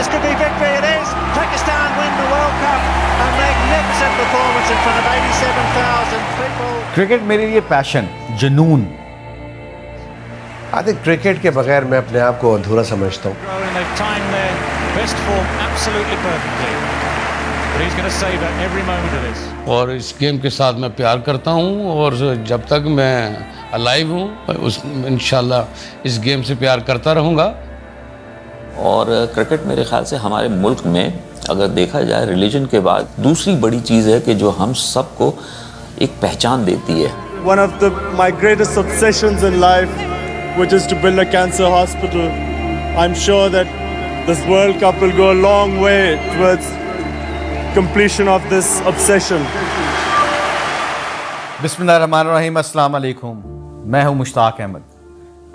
This could be victory. It is. Pakistan win the World Cup. A magnificent performance in front of 87,000 people. Cricket मेरे लिए passion, जुनून। आते cricket के बगैर मैं अपने आप को अधूरा समझता हूँ। They've timed their best form absolutely perfectly. But he's going to savor every moment of this. और इस गेम के साथ मैं प्यार करता हूँ और जब तक मैं अलाइव हूँ उस इंशाल्लाह इस गेम से प्यार करता रहूँगा। और क्रिकेट मेरे ख्याल से हमारे मुल्क में अगर देखा जाए रिलीजन के बाद दूसरी बड़ी चीज़ है कि जो हम सबको एक पहचान देती है। One of my greatest obsessions in life, which is to build a cancer hospital. I'm sure that this World Cup will go a long way towards completion of this obsession. बिस्मिल्लाहिर्रहमानिर्रहीम, अस्सलाम वालेकुम। मैं हूं मुश्ताक अहमद।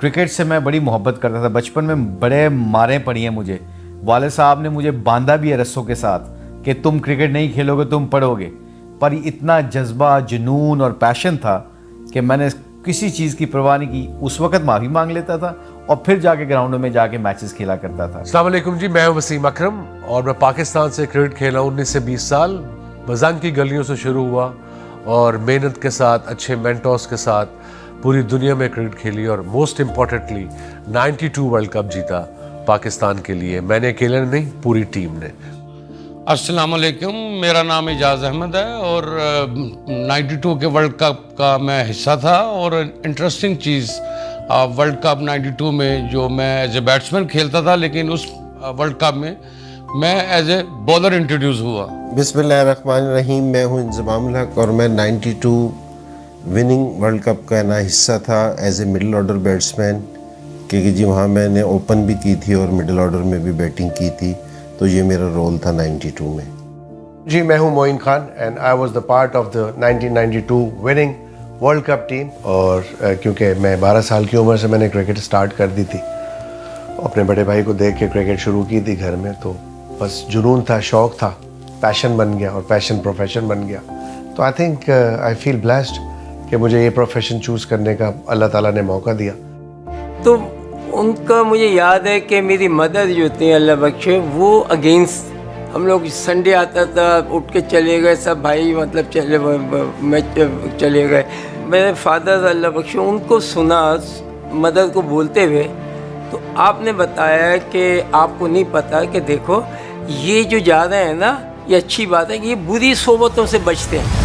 क्रिकेट से मैं बड़ी मोहब्बत करता था। बचपन में बड़े मारें पड़ी हैं मुझे। वाले साहब ने मुझे बांधा भी है रस्सों के साथ कि तुम क्रिकेट नहीं खेलोगे, तुम पढ़ोगे। पर इतना जज्बा, जुनून और पैशन था कि मैंने किसी चीज़ की परवाह नहीं की। उस वक्त माफ़ी मांग लेता था और फिर जाके ग्राउंडों में जाके मैचेस खेला करता था। अस्सलाम वालेकुम जी, मैं हूं वसीम अकरम और मैं पाकिस्तान से क्रिकेट खेला 19 से 20 साल। बज़ंग की गलियों से शुरू हुआ और मेहनत के साथ, अच्छे मेंटर्स के साथ पूरी दुनिया में क्रिकेट खेली और मोस्ट इम्पॉर्टेंटली 92 वर्ल्ड कप जीता पाकिस्तान के लिए। मैंने अकेले नहीं, पूरी टीम ने। अस्सलाम वालेकुम, मेरा नाम एजाज अहमद है और 92 के वर्ल्ड कप का मैं हिस्सा था। और इंटरेस्टिंग चीज़, वर्ल्ड कप 92 में जो मैं एज ए बैट्समैन खेलता था, लेकिन उस वर्ल्ड कप में मैं एज ए बॉलर इंट्रोड्यूस हुआ। बिस्मिल्लाहिर्रहमानिर्रहीम, मैं हूं इंज़मामुल हक और मैं 92 विनिंग वर्ल्ड कप का ना हिस्सा था as a middle order batsman, क्योंकि जी वहाँ मैंने ओपन भी की थी और मिडिल ऑर्डर में भी बैटिंग की थी, तो ये मेरा रोल था 92 में। जी, मैं हूँ Moin Khan and I was the part of the 1992 winning world cup team. और क्योंकि मैं 12 साल की उम्र से मैंने क्रिकेट स्टार्ट कर दी थी, अपने बड़े भाई को देख के क्रिकेट शुरू की थी घर में, तो बस जुनून था, शौक़ था, पैशन बन गया और पैशन प्रोफेशन बन गया। तो I think I feel blessed कि मुझे ये प्रोफेशन चूज़ करने का अल्लाह ताला ने मौका दिया। तो उनका मुझे याद है कि मेरी मदर जो थी अल्लाह बख्शे, वो अगेंस्ट हम लोग संडे आता था उठ के चले गए सब भाई, मतलब चले गए। मेरे फादर अल्लाह बख्शे, उनको सुना मदर को बोलते हुए, तो आपने बताया कि आपको नहीं पता कि देखो ये जो जा रहे हैं ना, ये अच्छी बात है कि ये बुरी सोबतों से बचते हैं।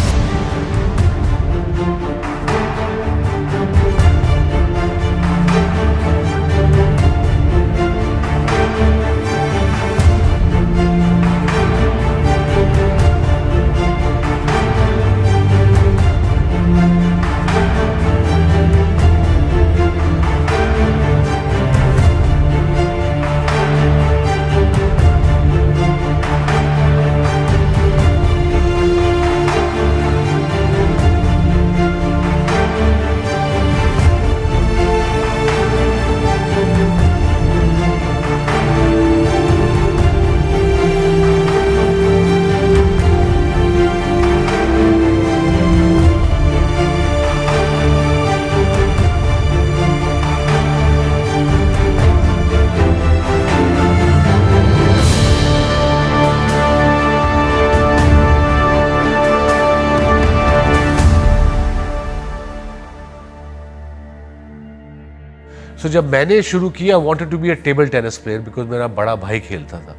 So जब मैंने शुरू किया, I wanted to be a table tennis player because मेरा बड़ा भाई खेलता था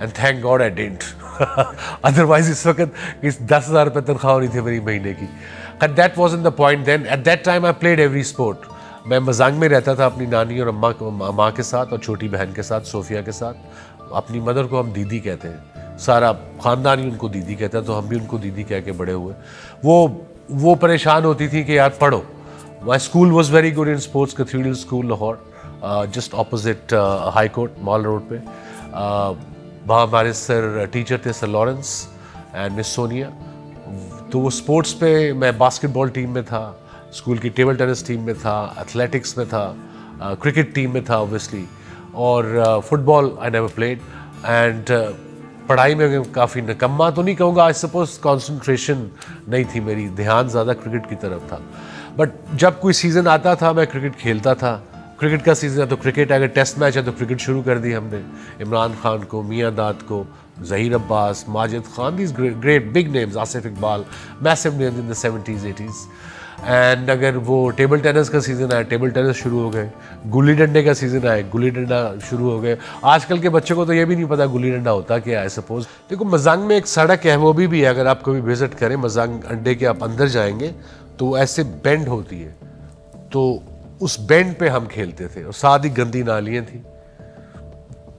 and thank God I didn't. Otherwise इस वक्त 10,000 रुपये तनख्वाह होनी थी मेरी महीने की। And that wasn't the point then. At that time I played every sport. मैं मज़ांग में रहता था अपनी नानी और अम्मा के साथ और छोटी बहन के साथ, सोफिया के साथ। अपनी मदर को हम दीदी कहते हैं, सारा ख़ानदान ही उनको दीदी कहता है, तो हम भी उनको दीदी कह के बड़े हुए। वो परेशान होती थी कि यार पढ़ो। My school was very good in sports, Cathedral School, Lahore, just opposite High Court, Mall Road पे। वहाँ हमारे सर टीचर थे, sir Lawrence and miss Sonia. तो वो स्पोर्ट्स पे मैं बास्केटबॉल टीम में था, स्कूल की टेबल टेनिस टीम में था, एथलेटिक्स में था, क्रिकेट टीम में था ऑब्वियसली, और football I never played. And पढ़ाई में काफ़ी निकम्मा तो नहीं कहूँगा, आई सपोज कंसंट्रेशन नहीं थी मेरी, ध्यान ज़्यादा क्रिकेट की तरफ था। बट जब कोई सीज़न आता था मैं क्रिकेट खेलता था, क्रिकेट का सीज़न है तो क्रिकेट, अगर टेस्ट मैच है तो क्रिकेट शुरू कर दी हमने। इमरान खान को, मियां दाद को, Zaheer Abbas, Majid Khan, these great big names, Asif Iqbal, massive names in the 70s 80s। And अगर वो टेबल टेनिस का सीज़न आया, टेबल टेनिस शुरू हो गए। गुल्ली डंडे का सीज़न आया, गुल्ली डंडा शुरू हो गए। आजकल के बच्चों को तो ये भी नहीं पता गुल्ली डंडा होता क्या है। सपोज देखो मजांग में एक सड़क है, वो भी है, अगर आप कभी विजिट करें मजांग अड्डे के, आप अंदर जाएंगे तो ऐसे बेंड होती है, तो उस बेंड पे हम खेलते थे और साथ ही गंदी नालियाँ थी।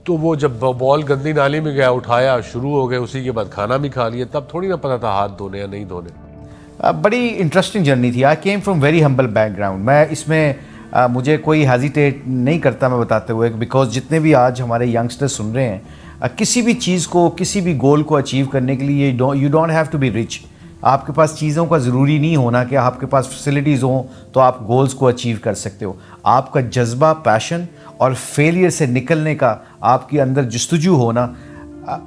तो वो जब बॉल गंदी नाली में गया, उठाया, शुरू हो गए, उसी के बाद खाना भी खा लिया, तब थोड़ी ना पता था हाथ धोने या नहीं धोने। बड़ी इंटरेस्टिंग जर्नी थी। I came from very humble background. मैं इसमें मुझे कोई हेजिटेट नहीं करता मैं बताते हुए, बिकॉज जितने भी आज हमारे यंगस्टर्स सुन रहे हैं, किसी भी चीज़ को, किसी भी गोल को अचीव करने के लिए you don't have to be rich. आपके पास चीज़ों का ज़रूरी नहीं होना कि आपके पास फैसिलिटीज़ हों तो आप गोल्स को अचीव कर सकते हो। आपका जज्बा, पैशन और फेलियर से निकलने का आपके अंदर जस्तजू होना,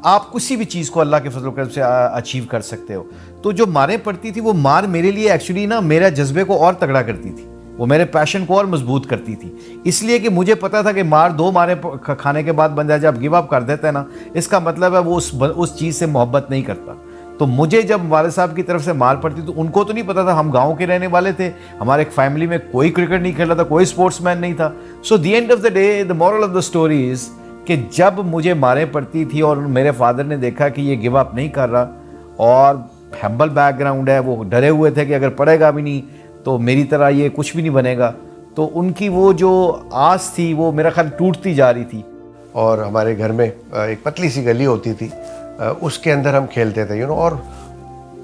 आप किसी भी चीज़ को अल्लाह के फजल करम से अचीव कर सकते हो। तो जो मारें पड़ती थी, वो मार मेरे लिए एक्चुअली ना मेरा जज्बे को और तगड़ा करती थी, वो मेरे पैशन को और मजबूत करती थी। इसलिए कि मुझे पता था कि दो मारें खाने के बाद बंदा जब गिव अप कर देता है ना, इसका मतलब है वो उस चीज़ से मोहब्बत नहीं करता। तो मुझे जब वाले साहब की तरफ से मार पड़ती तो उनको तो नहीं पता था, हम गांव के रहने वाले थे, हमारे एक फैमिली में कोई क्रिकेट नहीं खेल रहा था, कोई स्पोर्ट्समैन नहीं था। So the end of the day, the moral of the story is कि जब मुझे मारें पड़ती थी और मेरे फादर ने देखा कि ये गिव अप नहीं कर रहा और हम्बल बैकग्राउंड है, वो डरे हुए थे कि अगर पढ़ेगा भी नहीं तो मेरी तरह ये कुछ भी नहीं बनेगा, तो उनकी वो जो आस थी वो मेरा ख्याल टूटती जा रही थी। और हमारे घर में एक पतली सी गली होती थी, उसके अंदर हम खेलते थे, और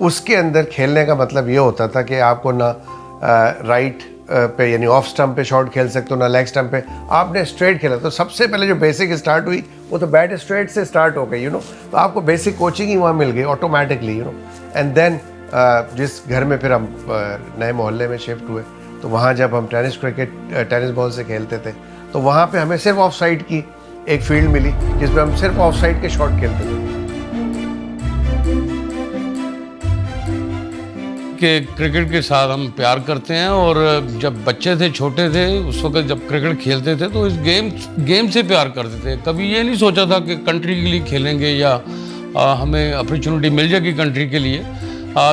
उसके अंदर खेलने का मतलब ये होता था कि आपको ना राइट पे यानी ऑफ स्टंप पे शॉट खेल सकते हो, ना लेग स्टंप पे, आपने स्ट्रेट खेला। तो सबसे पहले जो बेसिक स्टार्ट हुई वो तो बैट स्ट्रेट से स्टार्ट हो गई, तो आपको बेसिक कोचिंग ही वहाँ मिल गई ऑटोमेटिकली, एंड देन जिस घर में फिर हम नए मोहल्ले में शिफ्ट हुए, तो वहाँ जब हम टेनिस बॉल से खेलते थे, तो वहाँ पे हमें सिर्फ ऑफ साइड की एक फील्ड मिली जिसमें हम सिर्फ ऑफ साइड के शॉट खेलते थे। कि क्रिकेट के साथ हम प्यार करते हैं, और जब बच्चे थे, छोटे थे, उस वक्त जब क्रिकेट खेलते थे तो इस गेम से प्यार करते थे। कभी ये नहीं सोचा था कि कंट्री के लिए खेलेंगे या हमें अपॉर्चुनिटी मिल जाएगी कंट्री के लिए।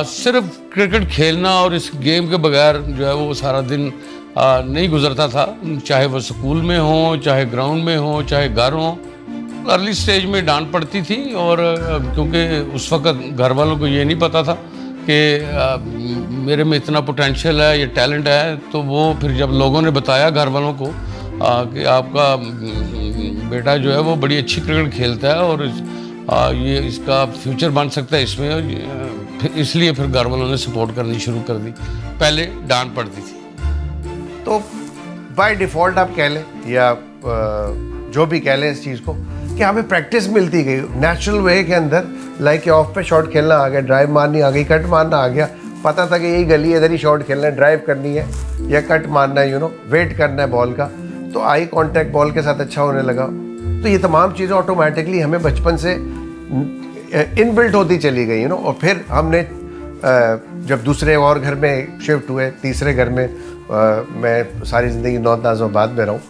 सिर्फ क्रिकेट खेलना और इस गेम के बगैर जो है वो सारा दिन नहीं गुजरता था, चाहे वो स्कूल में हो, चाहे ग्राउंड में हो, चाहे घर हो। अर्ली स्टेज में डांट पड़ती थी, और क्योंकि उस वक्त घर वालों को ये नहीं पता था कि मेरे में इतना पोटेंशियल है, ये टैलेंट है, तो वो फिर जब लोगों ने बताया घर वालों को कि आपका बेटा जो है वो बड़ी अच्छी क्रिकेट खेलता है और ये इसका फ्यूचर बन सकता है इसमें, इसलिए फिर घर वालों ने सपोर्ट करनी शुरू कर दी। पहले डांट पड़ती थी। तो बाय डिफ़ॉल्ट आप कह लें या जो भी कह लें इस चीज़ को, कि हमें प्रैक्टिस मिलती गई नेचुरल वे के अंदर। लाइक ऑफ पे शॉट खेलना आ गया, ड्राइव मारनी आ गई, कट मारना आ गया। पता था कि यही गली इधर ही शॉट खेलना है, ड्राइव करनी है या कट मारना है, वेट करना है बॉल का। तो आई कांटेक्ट बॉल के साथ अच्छा होने लगा। तो ये तमाम चीज़ें ऑटोमेटिकली हमें बचपन से इनबिल्ट होती चली गई, और फिर हमने जब दूसरे और घर में शिफ्ट हुए, तीसरे घर में मैं सारी ज़िंदगी नॉर्थ नाज़िमाबाद में रहूँ,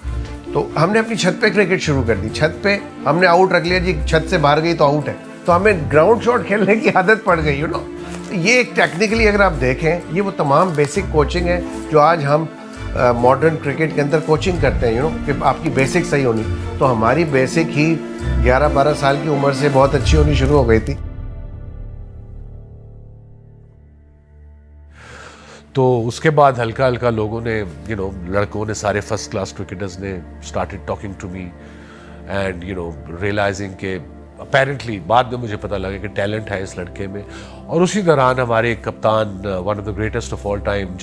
तो हमने अपनी छत पे क्रिकेट शुरू कर दी। छत पे हमने आउट रख लिया जी, छत से बाहर गई तो आउट है, तो हमें ग्राउंड शॉट खेलने की आदत पड़ गई, ये टेक्निकली अगर आप देखें, ये वो तमाम बेसिक कोचिंग है जो आज हम मॉडर्न क्रिकेट के अंदर कोचिंग करते हैं, कि आपकी बेसिक सही होनी। तो हमारी बेसिक ही 11-12 साल की उम्र से बहुत अच्छी होनी शुरू हो गई थी। तो उसके बाद हल्का हल्का लोगों ने, लड़कों ने, सारे फर्स्ट क्लास क्रिकेटर्स ने started talking to me and realising के अपेरेंटली बाद में मुझे पता लगा कि टैलेंट है इस लड़के में। और उसी दौरान हमारे कप्तान, one of the greatest of all time,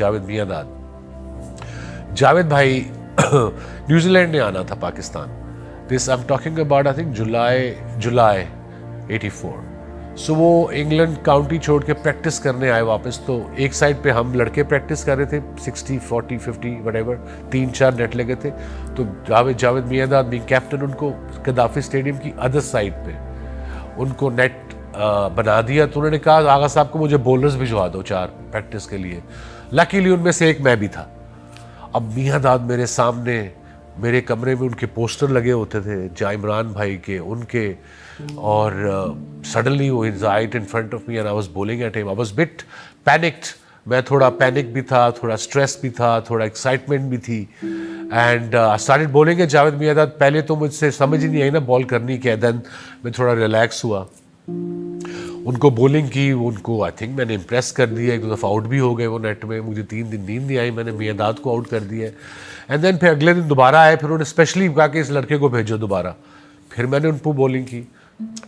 Javed भाई न्यूजीलैंड ने आना था Pakistan. This I am talking about I think July 84। So वो इंग्लैंड काउंटी छोड़ के प्रैक्टिस करने आए वापस। तो एक साइड पे हम लड़के प्रैक्टिस कर रहे थे, 60, 40, 50 व्हाटएवर, 3-4 नेट लगे थे। तो जावेद मियांदाद बीइंग कैप्टन, उनको गद्दाफी स्टेडियम की अदर साइड पे उनको नेट बना दिया। तो उन्होंने कहा आगा साहब को मुझे बॉलर्स भिजवा दो 4 प्रैक्टिस के लिए। लकीली उनमें से एक मैं भी था। अब मियांदाद मेरे सामने मेरे कमरे में उनके पोस्टर लगे होते थे, जहाँ इमरान भाई के, उनके, और सडनली वो right in front of me and I was bowling at him. I was bit panicked, मैं थोड़ा पैनिक भी था, थोड़ा स्ट्रेस भी था, थोड़ा एक्साइटमेंट भी थी। And I started bowling at Javed Miandad. पहले तो मुझसे समझ ही नहीं आई ना बॉल करनी क्या है। देन मैं थोड़ा रिलैक्स हुआ, उनको बॉलिंग की, उनको आई थिंक मैंने इम्प्रेस कर दिया। एक दो दफ़ा आउट भी हो गए वो नेट में, मुझे 3 दिन नींद नहीं आई, मैंने मियांदाद को आउट कर दिया। एंड देन फिर अगले दिन दोबारा आए, फिर उन्होंने स्पेशली कहा कि इस लड़के को भेजो दोबारा। फिर मैंने उन पर बॉलिंग की,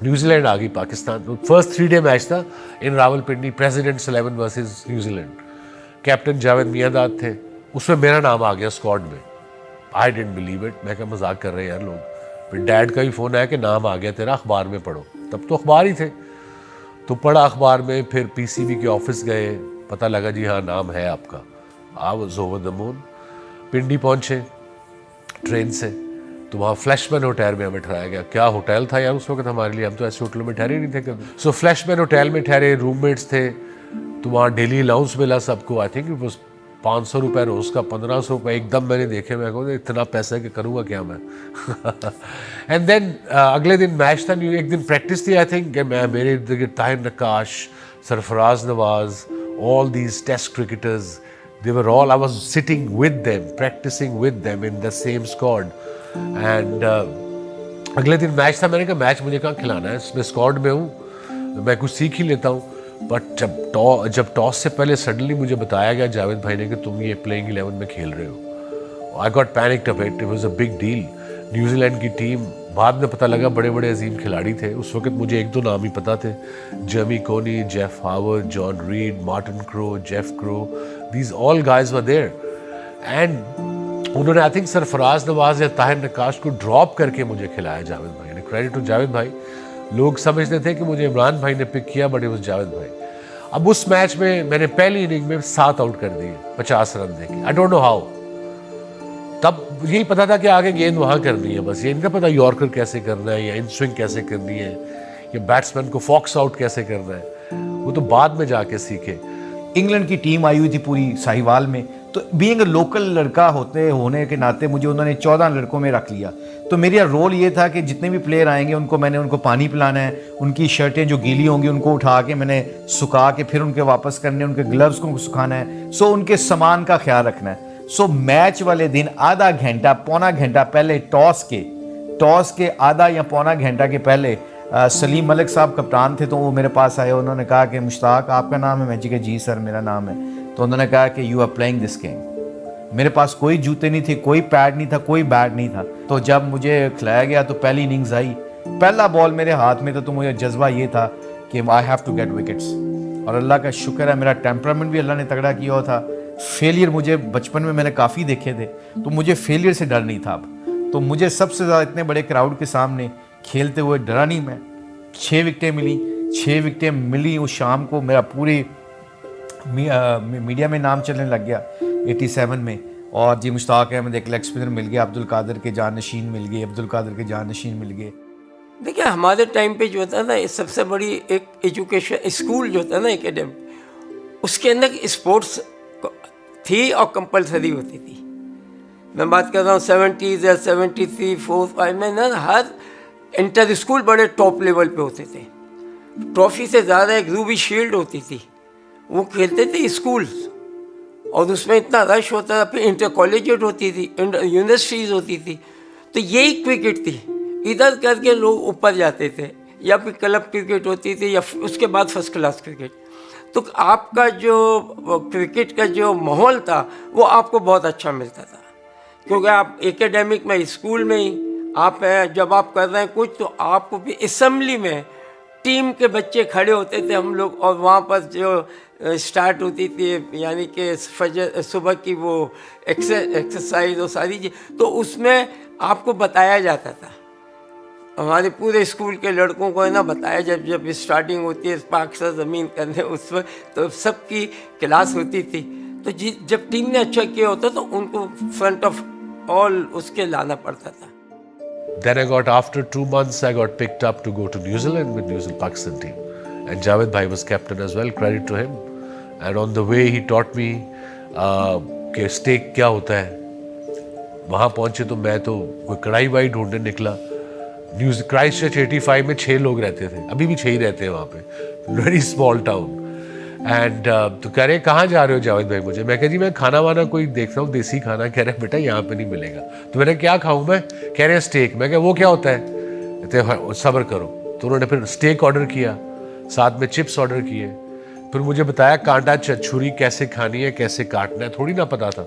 न्यूजीलैंड आ गई पाकिस्तान। फर्स्ट 3 डे मैच था in Rawalpindi, president's 11 versus New Zealand. Captain Javed Miandad थे, उसमें मेरा नाम आ गया स्क्वाड में। आई डिडंट बिलीव इट, मैं क्या मजाक कर रहे हैं यार लोग। फिर डैड का ही फ़ोन आया कि नाम आ गया तेरा, अखबार में पढ़ो। तब तो अखबार ही थे, तो पढ़ा अखबार में। फिर पीसीबी के ऑफिस गए, पता लगा जी हाँ नाम है आपका। I was over the moon. Pindi पहुंचे ट्रेन से, तो वहाँ फ्लैशमैन होटल में हमें ठहराया गया। क्या होटल था यार उस वक्त हमारे लिए, हम तो ऐसे होटलों में ठहरे नहीं थे कभी। सो फ्लैशमैन होटल में ठहरे, रूममेट्स थे, तो वहाँ डेली अलाउंस मिला सबको। आई थिंक इट वॉज 500 रुपये रोज़ का, 1500 रुपये। एकदम मैंने देखे, मैं कहूँ इतना पैसा कि करूँगा क्या मैं। एंड देन अगले दिन मैच था, एक दिन प्रैक्टिस थी। आई थिंक मैं, मेरे इर्द गिर्द Tahir Naqqash, Sarfaraz Nawaz, all these test cricketers, they were all, I was sitting with them, practicing with them in the same squad. And अगले दिन मैच था, मैंने कहा मैच मुझे कहाँ खिलाना है, मैं स्क्वाड में हूँ, मैं कुछ सीख ही लेता हूँ। बट जब टॉस से पहले सडनली मुझे बताया गया जावेद भाई ने कि तुम ये प्लेइंग 11 में खेल रहे हो, I got panicked a bit. It was a big deal. New Zealand की टीम, बाद में पता लगा बड़े बड़े अजीम खिलाड़ी थे। उस वक्त मुझे 1-2 नाम ही पता थे, Jeremy Coney, Geoff Howarth, John Reid, Martin Crowe, Jeff Crowe, these all guys were there. And उन्होंने आई थिंक सरफराज नवाज या ताहिर नक्काश को ड्रॉप करके मुझे खिलाया जावेद भाई ने। क्रेडिट टू जावेद भाई। लोग समझते थे कि मुझे इमरान भाई ने पिक किया, बट इट वाज जावेद भाई। अब उस मैच में मैंने पहली इनिंग में 7 आउट कर दिए 50 रन देके। I don't know how. तब यही पता था कि आगे गेंद वहाँ करनी है, बस ये इनका पता यॉर्कर कैसे करना है, या इन स्विंग कैसे करनी है, या बैट्समैन को फॉक्स आउट कैसे करना है, वो तो बाद में जाके सीखे। इंग्लैंड की टीम आई हुई थी पूरी साहिवाल में, तो बीइंग लोकल लड़का होने के नाते मुझे उन्होंने 14 लड़कों में रख लिया। तो मेरा रोल ये था कि जितने भी प्लेयर आएंगे उनको पानी पिलाना है, उनकी शर्टें जो गीली होंगी उनको उठा के मैंने सुखा के फिर उनके वापस करने, उनके ग्लव्स को सुखाना है, सो उनके सामान का ख्याल रखना है। सो मैच वाले दिन आधा घंटा पौना घंटा पहले टॉस के आधा या पौना घंटा के पहले सलीम मलिक साहब कप्तान थे, तो वो मेरे पास आए। उन्होंने कहा कि मुश्ताक आपका नाम है? मैं जी सर मेरा नाम है। तो उन्होंने कहा कि you are playing this game. मेरे पास कोई जूते नहीं थे, कोई पैड नहीं था, कोई बैट नहीं था। तो जब मुझे खिलाया गया तो पहली इनिंग्स आई, पहला बॉल मेरे हाथ में था, तो मुझे जज्बा ये था कि I have to get wickets. और अल्लाह का शुक्र है मेरा टेम्परामेंट भी अल्लाह ने तगड़ा किया हुआ था। फेलियर मुझे बचपन में मैंने काफ़ी देखे थे, तो मुझे फेलियर से डर नहीं था। अब तो मुझे सबसे ज़्यादा इतने बड़े क्राउड के सामने खेलते हुए डरा नहीं मैं। 6 विकेटें मिली उस शाम को। मेरा पूरी मीडिया में नाम चलने लग गया 87 में। और जी मुश्ताक अहमद एक लेग स्पिनर मिल गया, अब्दुल कादिर के जानशीन मिल गए। देखिए हमारे टाइम पे जो होता ना, सबसे बड़ी एक एजुकेशन स्कूल जो होता ना एकेडमी, उसके अंदर स्पोर्ट्स थी और कंपलसरी होती थी। मैं बात कर रहा हूँ 70s या 73, 4, 5 में ना, हर इंटर स्कूल बड़े टॉप लेवल पे होते थे। ट्रॉफी से ज़्यादा एक रूबी शील्ड होती थी, वो खेलते थे स्कूल्स, और उसमें इतना रश होता था। फिर इंटर कॉलेजिएट होती थी, यूनिवर्सिटीज़ होती थी। तो यही क्रिकेट थी, इधर करके लोग ऊपर जाते थे, या फिर क्लब क्रिकेट होती थी, या उसके बाद फर्स्ट क्लास क्रिकेट। तो आपका जो क्रिकेट का जो माहौल था वो आपको बहुत अच्छा मिलता था, क्योंकि आप एकेडमिक में स्कूल में ही आप जब आप कर रहे हैं कुछ, तो आपको भी असेंबली में टीम के बच्चे खड़े होते थे हम लोग, और वहाँ पर जो स्टार्ट होती थी यानी कि सुबह की वो एक्सरसाइज और सारी चीज़, तो उसमें आपको बताया जाता था। हमारे पूरे स्कूल के लड़कों को है ना बताया, जब स्टार्टिंग होती है पाक से ज़मीन करने, उस वक्त तो सबकी क्लास होती थी। तो जब टीम ने अच्छा किया होता तो उनको फ्रंट ऑफ ऑल उसके लाना पड़ता था। Then I got, after 2 months, I got picked up to go to New Zealand with New Zealand Pakistan team, and Javed Bhai was captain as well. Credit to him. And on the way, he taught me कि stake क्या होता है, वहाँ पहुँचे तो मैं तो कोई कढ़ाई वाई ढूंढने निकला। न्यूज़ क्राइस्ट चर्च 85 में 6 लोग रहते थे, अभी भी 6 ही रहते हैं वहाँ पे, वेरी स्मॉल टाउन। एंड तो कह रहे कहाँ जा रहे हो जावेद भाई मुझे? मैं कह जी मैं खाना वाना कोई देख रहा हूँ देसी खाना। कह रहे बेटा यहाँ पे नहीं मिलेगा। तो मैंने क्या खाऊँ मैं? कह रहे हैं स्टेक। मैं क्या वो क्या होता है? कहते हैं सब्र करो। तो उन्होंने फिर स्टेक ऑर्डर किया, साथ में चिप्स ऑर्डर किए, फिर मुझे बताया कांटा छुरी कैसे खानी है, कैसे काटना है, थोड़ी ना पता था,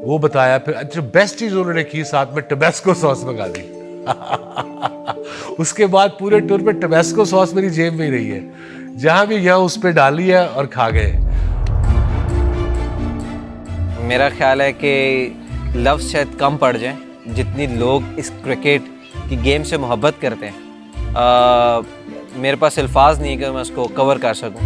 वो बताया। फिर अच्छा बेस्ट चीज़ उन्होंने की, साथ में टबैस्को सॉस मंगा दी। उसके बाद पूरे टूर पे टबैस्को सॉस मेरी जेब में ही रही है, जहां भी यहाँ उस पर डाली है और खा गए। मेरा ख्याल है कि लफ्ज़ शायद कम पड़ जाए जितनी लोग इस क्रिकेट की गेम से मोहब्बत करते हैं। मेरे पास अल्फाज नहीं है कि मैं उसको कवर कर सकूं।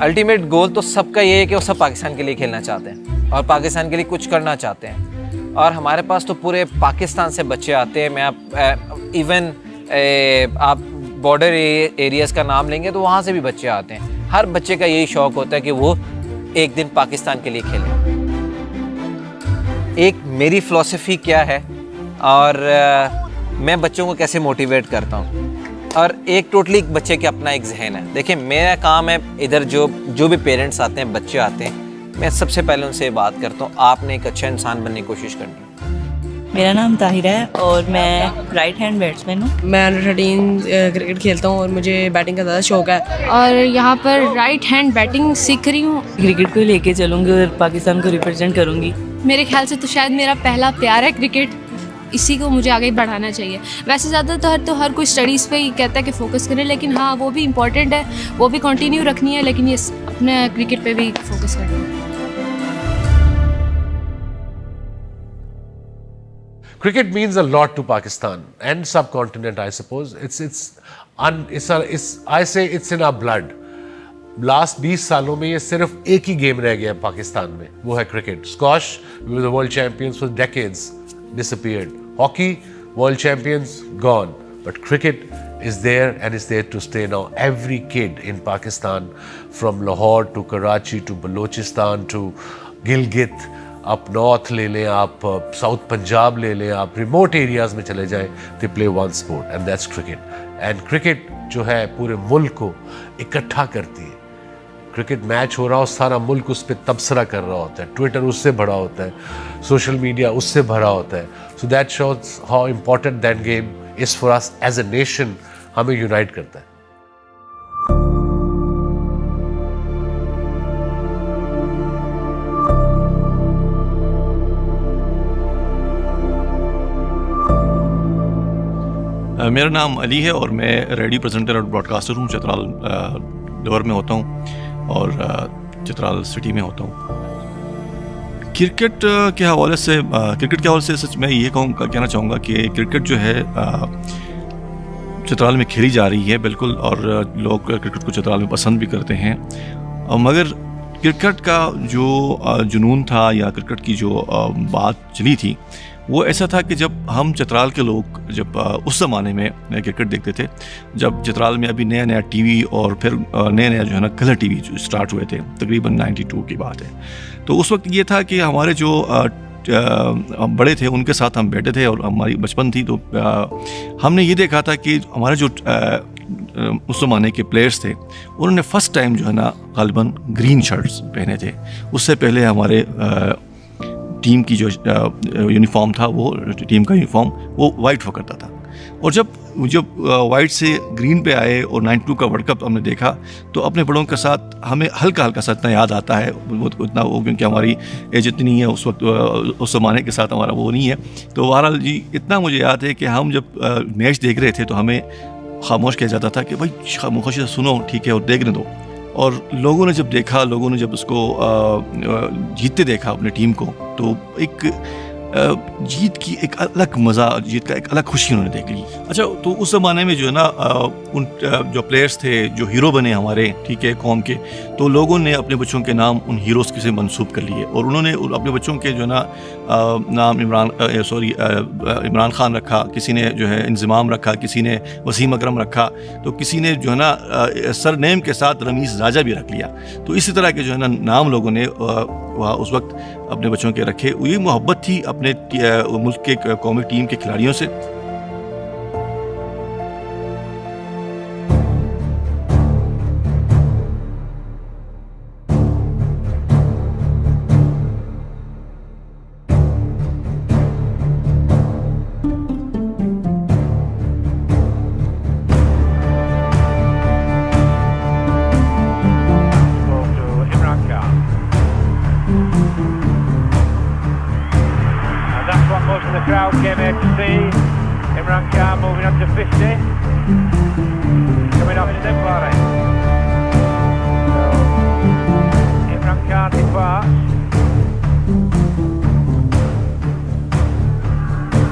अल्टीमेट गोल तो सबका ये है कि वो सब पाकिस्तान के लिए खेलना चाहते हैं और पाकिस्तान के लिए कुछ करना चाहते हैं। और हमारे पास तो पूरे पाकिस्तान से बच्चे आते हैं। आप बॉर्डर एरियाज़ का नाम लेंगे तो वहाँ से भी बच्चे आते हैं। हर बच्चे का यही शौक़ होता है कि वो एक दिन पाकिस्तान के लिए खेले। एक मेरी फ़िलॉसफी क्या है और मैं बच्चों को कैसे मोटिवेट करता हूँ, और एक टोटली बच्चे के अपना एक जहन है। देखिए मेरा काम है, इधर जो भी पेरेंट्स आते हैं, बच्चे आते हैं, मैं सबसे पहले उनसे बात करता हूँ आपने एक अच्छा इंसान बनने की कोशिश करनी है। मेरा नाम ताहिरा है और मैं राइट हैंड बैट्समैन हूँ। मैं अंडर 13 क्रिकेट खेलता हूँ और मुझे बैटिंग का ज़्यादा शौक है और यहाँ पर राइट हैंड बैटिंग सीख रही हूँ। क्रिकेट को लेके चलूँगी और पाकिस्तान को रिप्रेजेंट करूँगी। मेरे ख्याल से तो शायद मेरा पहला प्यार है क्रिकेट, इसी को मुझे आगे बढ़ाना चाहिए। वैसे ज़्यादातर तो हर कोई स्टडीज़ पे ही कहता है कि फ़ोकस करें, लेकिन हाँ वो भी इम्पॉर्टेंट है, वो भी कंटिन्यू रखनी है, लेकिन ये अपने क्रिकेट पे भी फोकस करना है। Cricket means a lot to Pakistan and subcontinent, I suppose. I say it's in our blood. Last 20 सालों में ये सिर्फ एक ही गेम रह गया पाकिस्तान में, वो है cricket. Squash, we were the world champions for decades, disappeared. Hockey, world champions, gone. But cricket is there and is there to stay now. Every kid in Pakistan, from Lahore to Karachi to Balochistan to Gilgit, आप north ले लें, आप south Punjab ले लें, आप remote areas में चले जाएं, they play one sport and that's cricket. And cricket जो है पूरे मुल्क को इकट्ठा करती है। क्रिकेट मैच हो रहा हो, सारा मुल्क उस पर तबसरा कर रहा होता है, ट्विटर उससे भरा होता है, सोशल मीडिया उससे भरा होता है। So that shows how important that game is for us as a nation. हमें यूनाइट करता है। मेरा नाम अली है और मैं रेडियो प्रेजेंटर और ब्रॉडकास्टर हूँ। चित्राल लोअर में होता हूँ और चित्राल सिटी में होता हूँ। क्रिकेट के हवाले से सच मैं ये कहना चाहूँगा कि क्रिकेट जो है चित्राल में खेली जा रही है बिल्कुल, और लोग क्रिकेट को चित्राल में पसंद भी करते हैं। मगर क्रिकेट का जो जुनून था या क्रिकेट की जो बात चली थी वो ऐसा था कि जब हम चित्राल के लोग जब उस ज़माने में क्रिकेट देखते थे, जब चित्राल में अभी नया नया टीवी और फिर नया नया जो है ना कलर टीवी जो स्टार्ट हुए थे, तकरीबन 92 की बात है। तो उस वक्त ये था कि हमारे जो बड़े थे उनके साथ हम बैठे थे और हमारी बचपन थी, तो हमने ये देखा था कि हमारे जो उस ज़माने के प्लेयर्स थे उन्होंने फ़र्स्ट टाइम जो है ना गालिबन ग्रीन शर्ट्स पहने थे। उससे पहले हमारे टीम की जो यूनिफॉर्म था, वो टीम का यूनिफॉर्म वो वाइट हुआ करता था। और जब वाइट से ग्रीन पे आए और 92 का वर्ल्ड कप हमने देखा तो अपने बड़ों के साथ हमें हल्का हल्का सा इतना याद आता है, वो इतना वो क्योंकि हमारी एज इतनी है उस वक्त, उस ज़माने के साथ हमारा वो नहीं है। तो बहरहाल जी इतना मुझे याद है कि हम जब मैच देख रहे थे तो हमें खामोश किया जाता था कि भाई खामोशी से सुनो, ठीक है, और देखने दो। और लोगों ने जब देखा, लोगों ने जब उसको जीतते देखा अपनी टीम को, तो एक जीत की एक अलग मज़ा, जीत का एक अलग खुशी उन्होंने देख ली। अच्छा, तो उस ज़माने में जो है ना उन जो प्लेयर्स थे जो हीरो बने हमारे, ठीक है, कौम के, तो लोगों ने अपने बच्चों के नाम उन हीरोज़ के से मंसूब कर लिए और उन्होंने अपने बच्चों के जो है ना नाम इमरान खान रखा, किसी ने जो है इंज़माम रखा, किसी ने वसीम अकरम रखा, तो किसी ने जो है ना सरनेम के साथ रमीज़ राजा भी रख लिया। तो इसी तरह के जो है ना नाम लोगों ने उस वक्त अपने बच्चों के रखे। ये मोहब्बत थी अपने मुल्क के कौमी टीम के खिलाड़ियों से।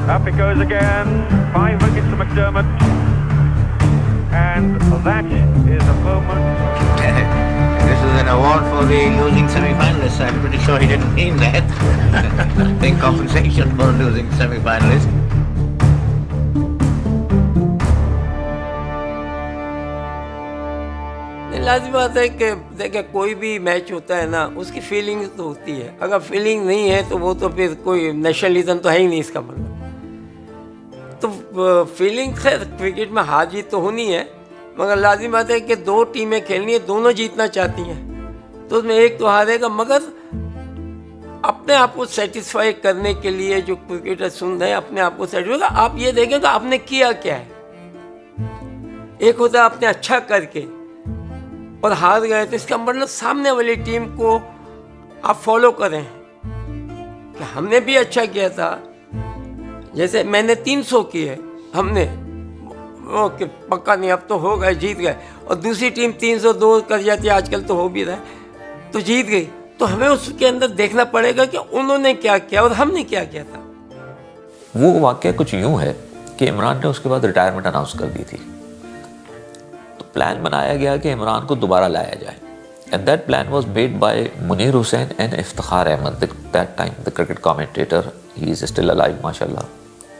Up it goes again, 5 wickets to McDermott, and that is a moment. This is an award for the losing semi-finalists. I'm pretty sure he didn't mean that. In compensation for losing semi-finalists. लाज़िम बात है कि देखिए कोई भी match होता है ना, उसकी फीलिंग तो होती है। अगर फीलिंग नहीं है तो वो तो फिर कोई नेशनलिज्म तो है ही नहीं इसका मतलब। तो फीलिंग खैर क्रिकेट में हार जीत तो होनी है, मगर लाजिम बात है कि दो टीमें खेलनी है, दोनों जीतना चाहती हैं, तो उसमें एक तो हारेगा। मगर अपने आप को सेटिस्फाई करने के लिए जो क्रिकेटर सुन रहे हैं, अपने आप को सेटिस्फाई, आप ये देखें कि आपने किया क्या है। एक होता है आपने अच्छा करके और हार गए, तो इसका मतलब सामने वाली टीम को आप फॉलो करें कि हमने भी अच्छा किया था। जैसे मैंने 300 किए, हमने ओके पक्का नहीं, अब तो हो गए, जीत गए, और दूसरी टीम 302 कर जाती है, आजकल तो हो भी रहा है, तो जीत गई। तो हमें उसके अंदर देखना पड़ेगा कि उन्होंने क्या किया और हमने क्या किया था। वो वाकया कुछ यूँ है कि इमरान ने उसके बाद रिटायरमेंट अनाउंस कर दी थी, तो प्लान बनाया गया कि इमरान को दोबारा लाया जाए, and that plan was made by Munir Hussain and Iftikhar Ahmed, that time the cricket commentator, he is still alive माशाल्लाह।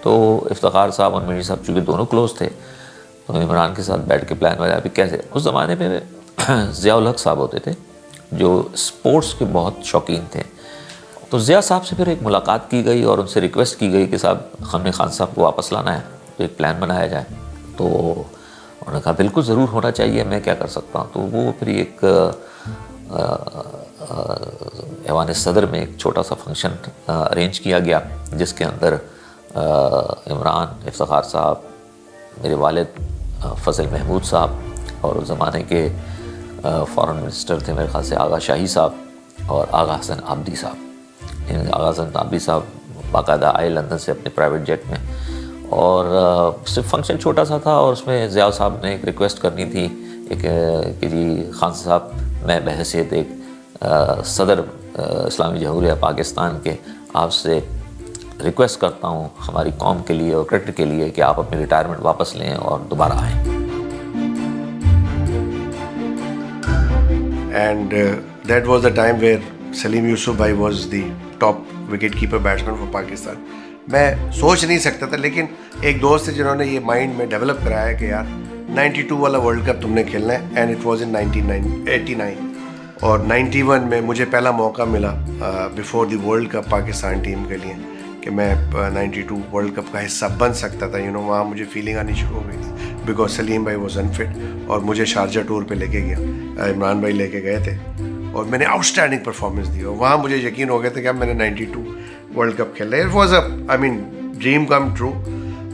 तो इफ्तिखार साहब और मुनीर साहब चूँकि दोनों क्लोज थे, तो इमरान के साथ बैठ के प्लान बनाया भी कैसे। उस ज़माने में ज़िया-उल हक साहब होते थे जो स्पोर्ट्स के बहुत शौकीन थे, तो ज़िया साहब से फिर एक मुलाकात की गई और उनसे रिक्वेस्ट की गई कि साहब हमने खान साहब को वापस लाना है, तो एक प्लान बनाया जाए। तो उन्होंने कहा बिल्कुल ज़रूर होना चाहिए, मैं क्या कर सकता हूँ। तो वो फिर एक ऐवान सदर में एक छोटा सा फंक्शन अरेंज किया गया, जिसके अंदर इमरान, इफ्तिखार साहब, मेरे वालिद फजल महमूद साहब और उस ज़माने के फॉरेन मिनिस्टर थे मेरे ख्याल से आगा शाही साहब और आगा हसन आबदी साहब। आगा हसन आबदी साहब बाकायदा आए लंदन से अपने प्राइवेट जेट में, और सिर्फ फंक्शन छोटा सा था, और उसमें ज़िया साहब ने एक रिक्वेस्ट करनी थी कि जी खान साहब, मैं बहैसियत एक सदर इस्लामी जमहूरिया पाकिस्तान के आपसे रिक्वेस्ट करता हूँ हमारी कौम के लिए और क्रिकेट के लिए कि आप अपनी रिटायरमेंट वापस लें और दोबारा आएँ। And that was the time where Salim Yusuf Bhai was the top wicket-keeper batsman for Pakistan. मैं सोच नहीं सकता था, लेकिन एक दोस्त है जिन्होंने ये माइंड में डेवलप कराया कि यार 92 वाला वर्ल्ड कप तुमने खेलना है, एंड इट वाज इन 1989, और 91 में मुझे पहला मौका मिला before the world cup Pakistan team के लिए कि मैं 92 वर्ल्ड कप का हिस्सा बन सकता था। वहाँ मुझे फीलिंग आनी शुरू हो गई थी, बिकॉज सलीम भाई वॉज अनफिट, और मुझे शारजा टूर पे लेके गया, इमरान भाई लेके गए थे, और मैंने आउटस्टैंडिंग परफॉर्मेंस दी, और वहाँ मुझे यकीन हो गया था कि अब मैंने 92 वर्ल्ड कप खेला है। It was dream come true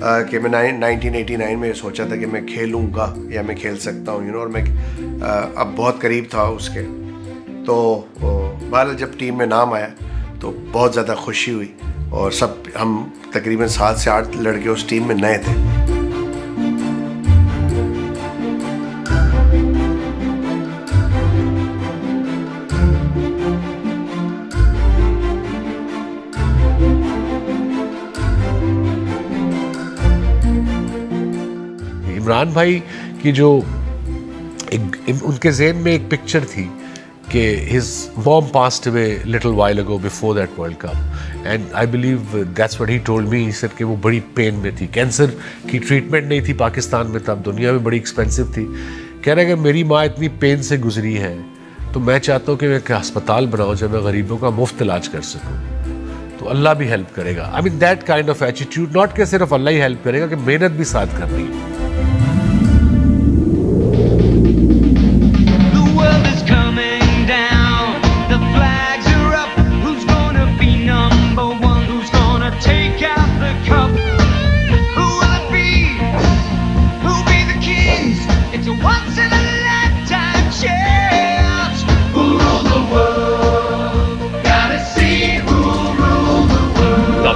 कि मैं 1989 में सोचा था कि मैं खेलूँगा या मैं खेल सकता हूँ, और मैं अब बहुत करीब था उसके। तो बहरहाल जब टीम में नाम आया तो बहुत ज़्यादा खुशी हुई, और सब हम तकरीबन 7 से 8 लड़के उस टीम में नए थे। इमरान भाई की जो उनके जहन में एक पिक्चर थी कि his mom passed away little while ago before that World Cup, and I believe that's what he told me. He said कि वो बड़ी पेन में थी, कैंसर की ट्रीटमेंट नहीं थी पाकिस्तान में, तब दुनिया में बड़ी एक्सपेंसिव थी। कह रहे कि मेरी माँ इतनी पेन से गुजरी है तो मैं चाहता हूँ कि मैं एक अस्पताल बनाऊँ जब मैं गरीबों का मुफ्त इलाज कर सकूँ, तो अल्लाह भी हेल्प करेगा। I mean that kind of attitude, not कि सिर्फ अल्लाह ही हेल्प करेगा, कि मेहनत भी साथ करनी है।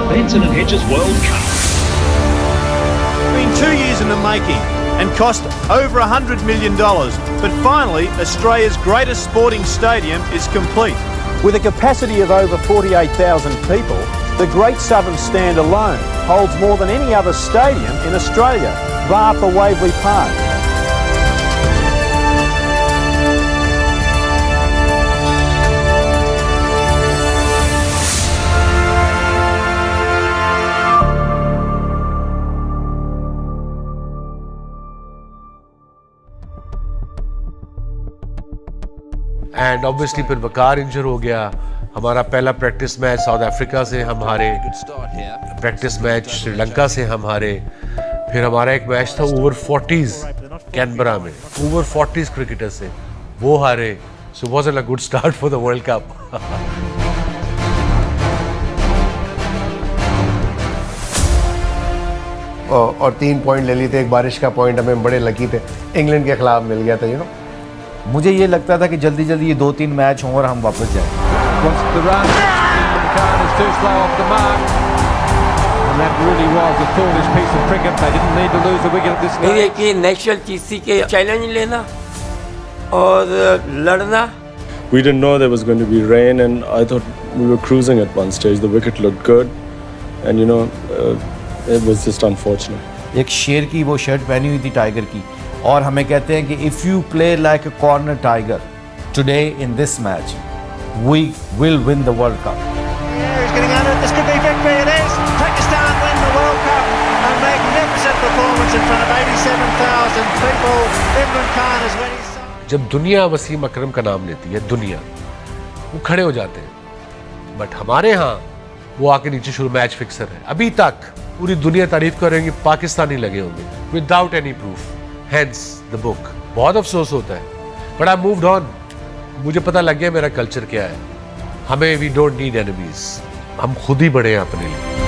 Benson and Hedges World Cup. Been 2 years in the making and cost over $100 million, but finally Australia's greatest sporting stadium is complete. With a capacity of over 48,000 people, the Great Southern Stand alone holds more than any other stadium in Australia, bar for Waverley Park. And obviously फिर वकार इंजर हो गया। हमारा पहला practice match south Africa से हम हारे, practice match Sri Lanka से हम हारे, फिर हमारा एक मैच था ओवर 40s कैनबरा में, ओवर 40s क्रिकेटर से, वो हारे। So wasn't a good start for the world cup. और 3 पॉइंट ले लिए थे, एक बारिश का पॉइंट, हमें बड़े लकी थे, इंग्लैंड के खिलाफ मिल गया था, मुझे ये लगता था कि जल्दी जल्दी ये 2-3 मैच हों और हम वापस जाएं। देखिए नेशनल चीज़ के चैलेंज लेना और लड़ना। We didn't know there was going to be rain, and I thought we were cruising at one stage. The wicket looked good, and it was just unfortunate. एक शेर की वो शर्ट पहनी हुई थी टाइगर की, और हमें कहते हैं कि if you play like a corner tiger today in this match we will win the world cup. This could be victory. It is. Pakistan win the World Cup. A magnificent performance in front of 87,000 people. Imran Khan is winning. जब दुनिया वसीम अकरम का नाम लेती है, दुनिया, वो खड़े हो जाते हैं, बट हमारे यहाँ वो आके नीचे शुरू मैच फिक्सर है। अभी तक पूरी दुनिया तारीफ करेंगे, पाकिस्तानी लगे होंगे without any proof. Hence the book. बहुत अफसोस होता है, but I moved on. मुझे पता लग गया मेरा कल्चर क्या है। हमें we don't need enemies. हम खुद ही बड़े हैं अपने लिए।